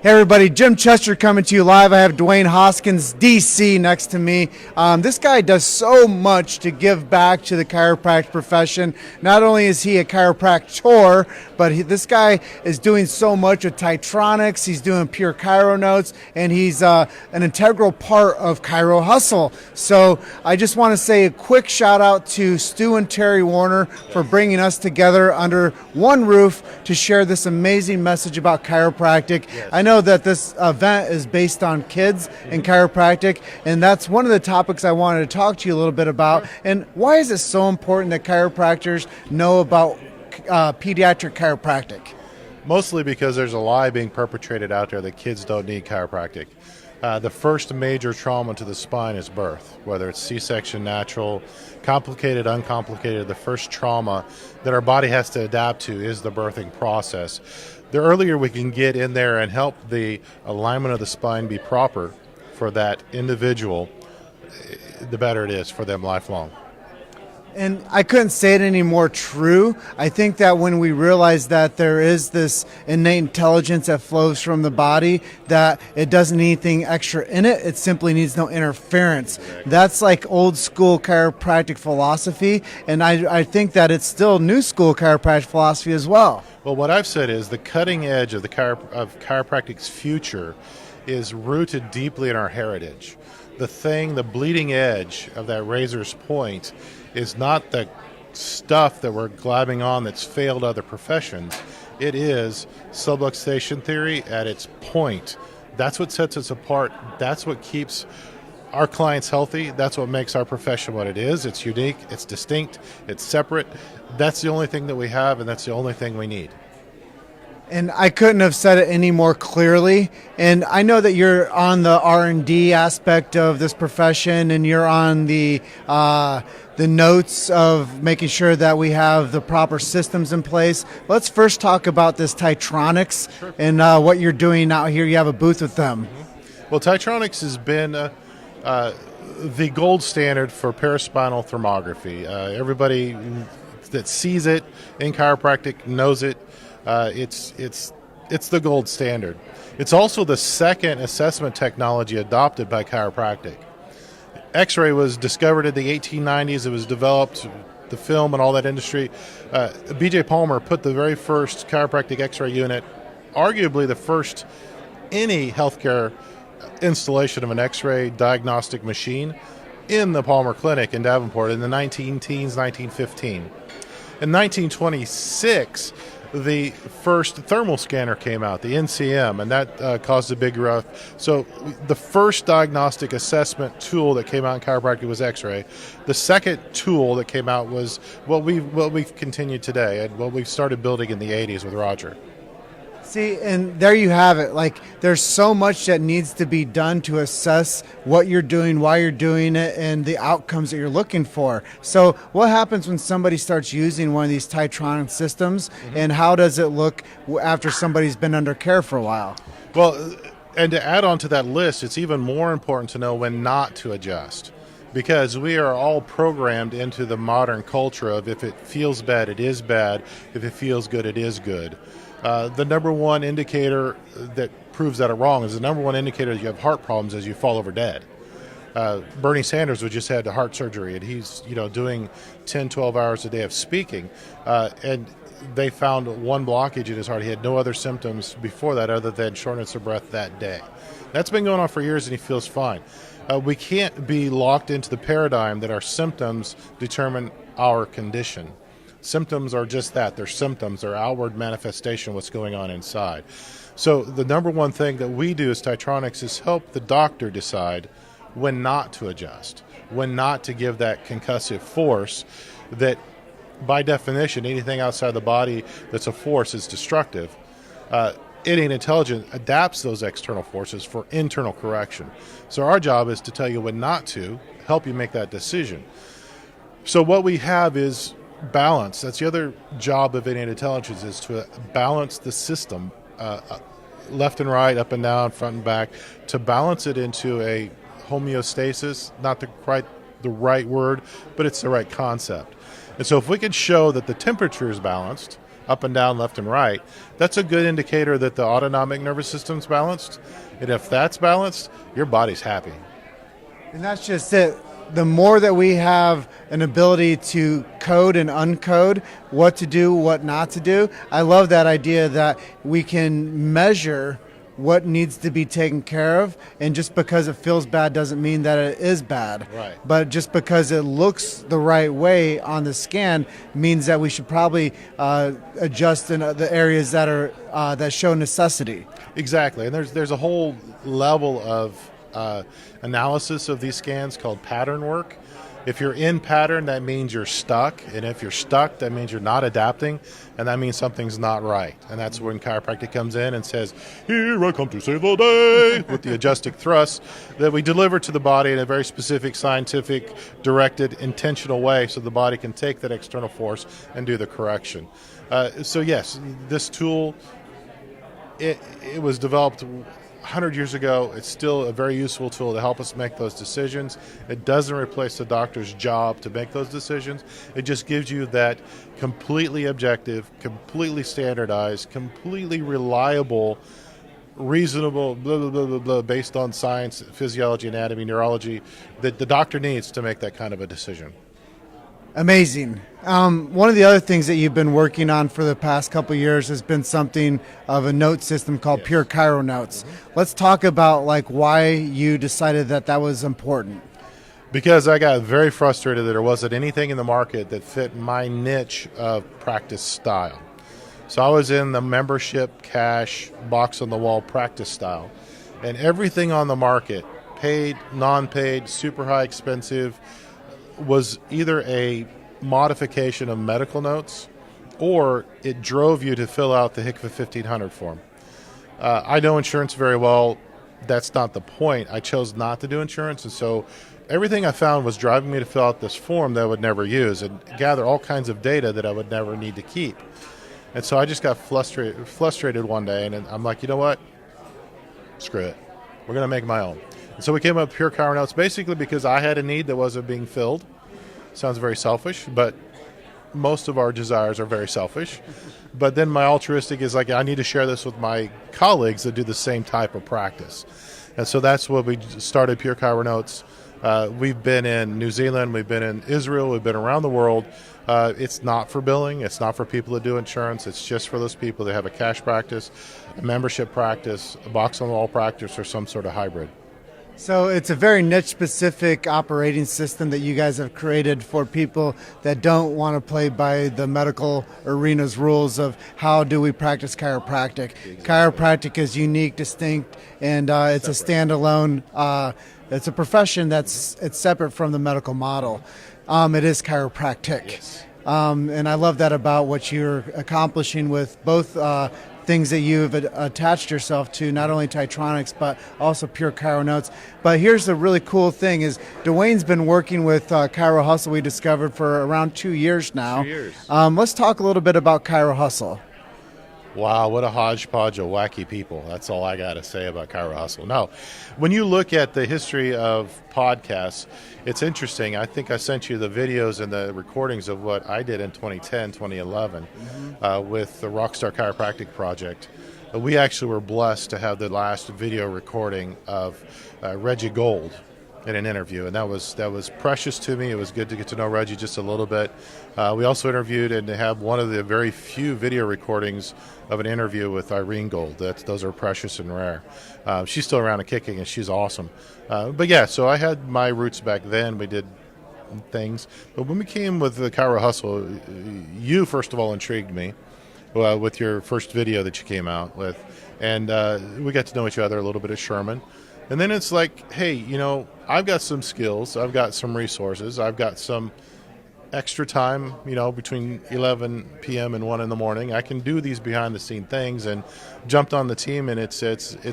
Hey everybody, Jim Chester coming to you live. I have Dwayne Hoskins, DC, next to me. This guy does so much to give back to the chiropractic profession. Not only is he a chiropractor, but this guy is doing so much with Titronics. He's doing pure Chiro notes, and he's an integral part of Chiro Hustle. So I just want to say a quick shout out to Stu and Terry Warner for bringing us together under one roof to share this amazing message about chiropractic. Yes. I know that this event is based on kids and chiropractic, and that's one of the topics I wanted to talk to you a little bit about. And why is it so important that chiropractors know about pediatric chiropractic? Mostly because there's a lie being perpetrated out there that kids don't need chiropractic. The first major trauma to the spine is birth, whether it's C-section, natural, complicated, uncomplicated. The first trauma that our body has to adapt to is the birthing process. The earlier we can get in there and help the alignment of the spine be proper for that individual, the better it is for them lifelong. And I couldn't say it any more true. I think that when we realize that there is this innate intelligence that flows from the body, that it doesn't need anything extra in it, it simply needs no interference. That's like old school chiropractic philosophy, and I think that it's still new school chiropractic philosophy as well. Well, what I've said is the cutting edge of of chiropractic's future is rooted deeply in our heritage. The bleeding edge of that razor's point is not the stuff that we're glabbing on that's failed other professions. It is subluxation theory at its point. That's what sets us apart. That's what keeps our clients healthy. That's what makes our profession what it is. It's unique, it's distinct, it's separate. That's the only thing that we have, and that's the only thing we need. And I couldn't have said it any more clearly. And I know that you're on the R&D aspect of this profession, and you're on the notes of making sure that we have the proper systems in place. Let's first talk about this Titronics and what you're doing out here. You have a booth with them. Well, Titronics has been the gold standard for paraspinal thermography. Everybody that sees it in chiropractic knows it. It's the gold standard. It's also the second assessment technology adopted by chiropractic. X-ray was discovered in the 1890s. It was developed, the film and all that industry. B.J. Palmer put the very first chiropractic X-ray unit, arguably the first any healthcare installation of an X-ray diagnostic machine, in the Palmer Clinic in Davenport in the 19-teens, 1915. In 1926, the first thermal scanner came out, the NCM, and that caused a big rush. So the first diagnostic assessment tool that came out in chiropractic was X-ray. The second tool that came out was what we've continued today, and what we've started building in the 80s with Roger. See, and there you have it. Like, there's so much that needs to be done to assess what you're doing, why you're doing it, and the outcomes that you're looking for. So what happens when somebody starts using one of these Titronic systems, and how does it look after somebody's been under care for a while? Well, and to add on to that list, it's even more important to know when not to adjust, because we are all programmed into the modern culture of if it feels bad, it is bad. If it feels good, it is good. The number one indicator that proves that wrong is the number one indicator that you have heart problems is you fall over dead. Bernie Sanders just had heart surgery, and he's doing 10, 12 hours a day of speaking, and they found one blockage in his heart. He had no other symptoms before that other than shortness of breath that day. That's been going on for years, and he feels fine. We can't be locked into the paradigm that our symptoms determine our condition. Symptoms are just that. They're symptoms. They're outward manifestation of what's going on inside. So the number one thing that we do as Titronics is help the doctor decide when not to adjust, when not to give that concussive force that, by definition, anything outside the body that's a force is destructive. Innate intelligence adapts those external forces for internal correction. So our job is to tell you when not to, help you make that decision. So what we have is balance. That's the other job of innate intelligence, is to balance the system, left and right, up and down, front and back, to balance it into a homeostasis, not quite the right word, but it's the right concept. And so if we can show that the temperature is balanced, up and down, left and right, that's a good indicator that the autonomic nervous system's balanced. And if that's balanced, your body's happy. And that's just it. The more that we have an ability to code and uncode what to do, what not to do, I love that idea that we can measure what needs to be taken care of, and just because it feels bad doesn't mean that it is bad. Right. But just because it looks the right way on the scan means that we should probably adjust in the areas that are that show necessity. Exactly, and there's a whole level of analysis of these scans called pattern work. If you're in pattern, that means you're stuck, and if you're stuck, that means you're not adapting, and that means something's not right. And that's when chiropractic comes in and says, "Here I come to save the day," with the adjustic thrust that we deliver to the body in a very specific, scientific, directed, intentional way, so the body can take that external force and do the correction. So yes, this tool, it was developed 100 years ago. It's still a very useful tool to help us make those decisions. It doesn't replace the doctor's job to make those decisions. It just gives you that completely objective, completely standardized, completely reliable, reasonable, blah, blah, blah, blah, blah, based on science, physiology, anatomy, neurology, that the doctor needs to make that kind of a decision. Amazing. One of the other things that you've been working on for the past couple of years has been something of a note system called Pure Chiro Notes. Mm-hmm. Let's talk about why you decided that was important. Because I got very frustrated that there wasn't anything in the market that fit my niche of practice style. So I was in the membership, cash, box on the wall practice style. And everything on the market, paid, non-paid, super high, expensive, was either a modification of medical notes or it drove you to fill out the HCFA 1500 form. I know insurance very well. That's not the point. I chose not to do insurance, and so everything I found was driving me to fill out this form that I would never use and gather all kinds of data that I would never need to keep. And so I just got frustrated one day, and I'm like, you know what? Screw it. We're going to make my own. And so we came up with Pure Chiro Notes basically because I had a need that wasn't being filled. Sounds very selfish, but most of our desires are very selfish. But then my altruistic is I need to share this with my colleagues that do the same type of practice. And so that's what we started Pure Chiro Notes. We've been in New Zealand, we've been in Israel, we've been around the world. It's not for billing, it's not for people that do insurance, it's just for those people that have a cash practice, a membership practice, a box on the wall practice, or some sort of hybrid. So it's a very niche-specific operating system that you guys have created for people that don't want to play by the medical arena's rules of how do we practice chiropractic. Exactly. Chiropractic is unique, distinct, and it's a standalone. It's a profession it's separate from the medical model. It is chiropractic. Yes. And I love that about what you're accomplishing with both things that you've attached yourself to, not only Titronics, but also Pure Chiro Notes. But here's the really cool thing is Dwayne's been working with Chiro Hustle, we discovered, for around 2 years now. 2 years. Let's talk a little bit about Chiro Hustle. Wow, what a hodgepodge of wacky people. That's all I got to say about Chiro Hustle. No, when you look at the history of podcasts, it's interesting. I think I sent you the videos and the recordings of what I did in 2010, 2011 with the Rockstar Chiropractic Project. We actually were blessed to have the last video recording of Reggie Gold in an interview, and that was precious to me. It was good to get to know Reggie just a little bit. We also interviewed and have one of the very few video recordings of an interview with Irene Gold. Those are precious and rare. She's still around and kicking, and she's awesome. But yeah, so I had my roots back then. We did things, but when we came with the Chiro Hustle, you first of all intrigued me with your first video that you came out with, and we got to know each other a little bit at Sherman. And then it's like, hey, I've got some skills, I've got some resources, I've got some extra time, between 11 p.m. and 1 in the morning. I can do these behind-the-scene things, and jumped on the team, and it's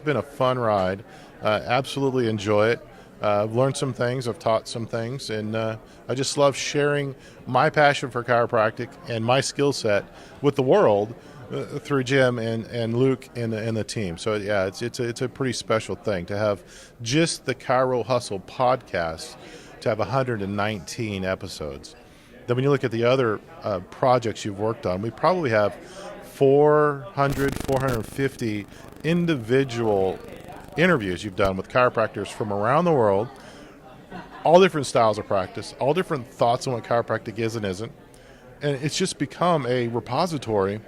been a fun ride. Absolutely enjoy it. I've learned some things, I've taught some things, and I just love sharing my passion for chiropractic and my skill set with the world through Jim and Luke and the team. So yeah, it's a pretty special thing to have just the Chiro Hustle podcast to have 119 episodes. Then when you look at the other projects you've worked on, we probably have 400, 450 individual interviews you've done with chiropractors from around the world, all different styles of practice, all different thoughts on what chiropractic is and isn't. And it's just become a repository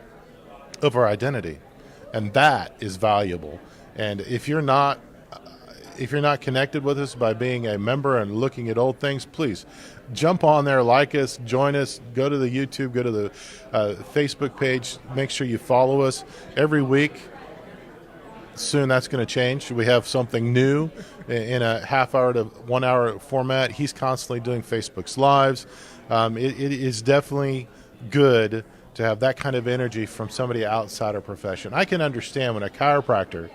of our identity. And that is valuable. And if you're not connected with us by being a member and looking at old things, please jump on there, like us, join us, go to the YouTube, go to the Facebook page, make sure you follow us every week. Soon that's going to change. We have something new in a half hour to 1 hour format. He's constantly doing Facebook's lives. It is definitely good to have that kind of energy from somebody outside our profession. I can understand when a chiropractor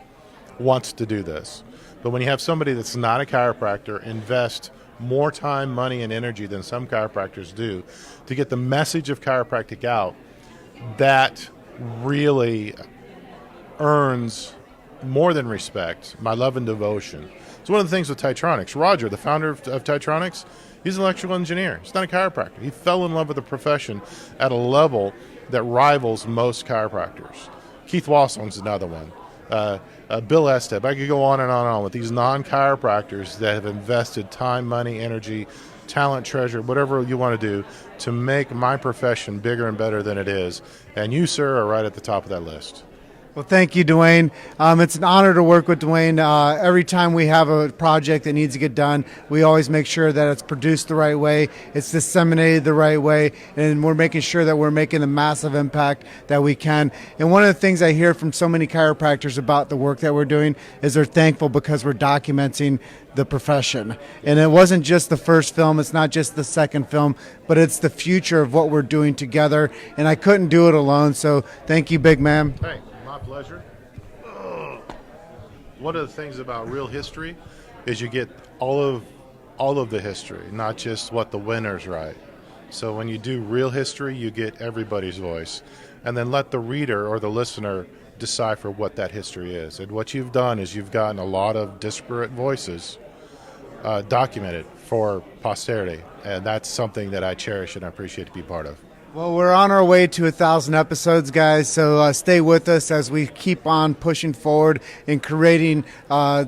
wants to do this, but when you have somebody that's not a chiropractor invest more time, money, and energy than some chiropractors do to get the message of chiropractic out, that really earns more than respect, my love and devotion. It's one of the things with Titronics. Roger, the founder of Titronics, he's an electrical engineer. He's not a chiropractor. He fell in love with the profession at a level that rivals most chiropractors. Keith Wassong's another one. Bill Estep. I could go on and on with these non-chiropractors that have invested time, money, energy, talent, treasure, whatever you want to do to make my profession bigger and better than it is. And you, sir, are right at the top of that list. Well, thank you, Dwayne. It's an honor to work with Dwayne. Every time we have a project that needs to get done, we always make sure that it's produced the right way, it's disseminated the right way, and we're making sure that we're making the massive impact that we can. And one of the things I hear from so many chiropractors about the work that we're doing is they're thankful because we're documenting the profession. And it wasn't just the first film, it's not just the second film, but it's the future of what we're doing together. And I couldn't do it alone, so thank you, big man. Hey. My pleasure. One of the things about real history is you get all of the history, not just what the winners write. So when you do real history, you get everybody's voice, and then let the reader or the listener decipher what that history is. And what you've done is you've gotten a lot of disparate voices documented for posterity, and that's something that I cherish and I appreciate to be part of. Well, we're on our way to 1,000 episodes, guys, so stay with us as we keep on pushing forward and creating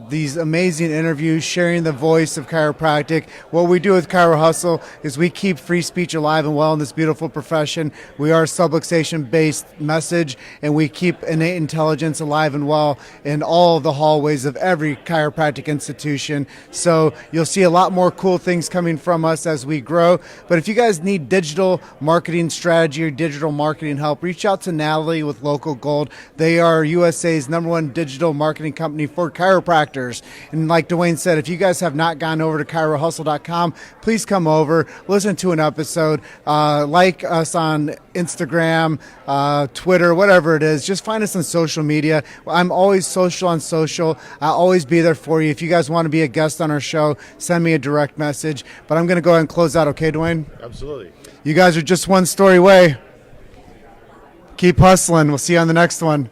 these amazing interviews, sharing the voice of chiropractic. What we do with Chiro Hustle is we keep free speech alive and well in this beautiful profession. We are a subluxation-based message, and we keep innate intelligence alive and well in all of the hallways of every chiropractic institution. So you'll see a lot more cool things coming from us as we grow. But if you guys need digital marketing strategy or digital marketing help, reach out to Natalie with Local Gold. They are USA's #1 digital marketing company for chiropractors. And like Dwayne said, if you guys have not gone over to chirohustle.com, please come over, listen to an episode, like us on Instagram, Twitter, whatever it is. Just find us on social media. I'm always social on social. I'll always be there for you. If you guys want to be a guest on our show, send me a direct message. But I'm going to go ahead and close out, okay, Dwayne? Absolutely. You guys are just one story away. Keep hustling. We'll see you on the next one.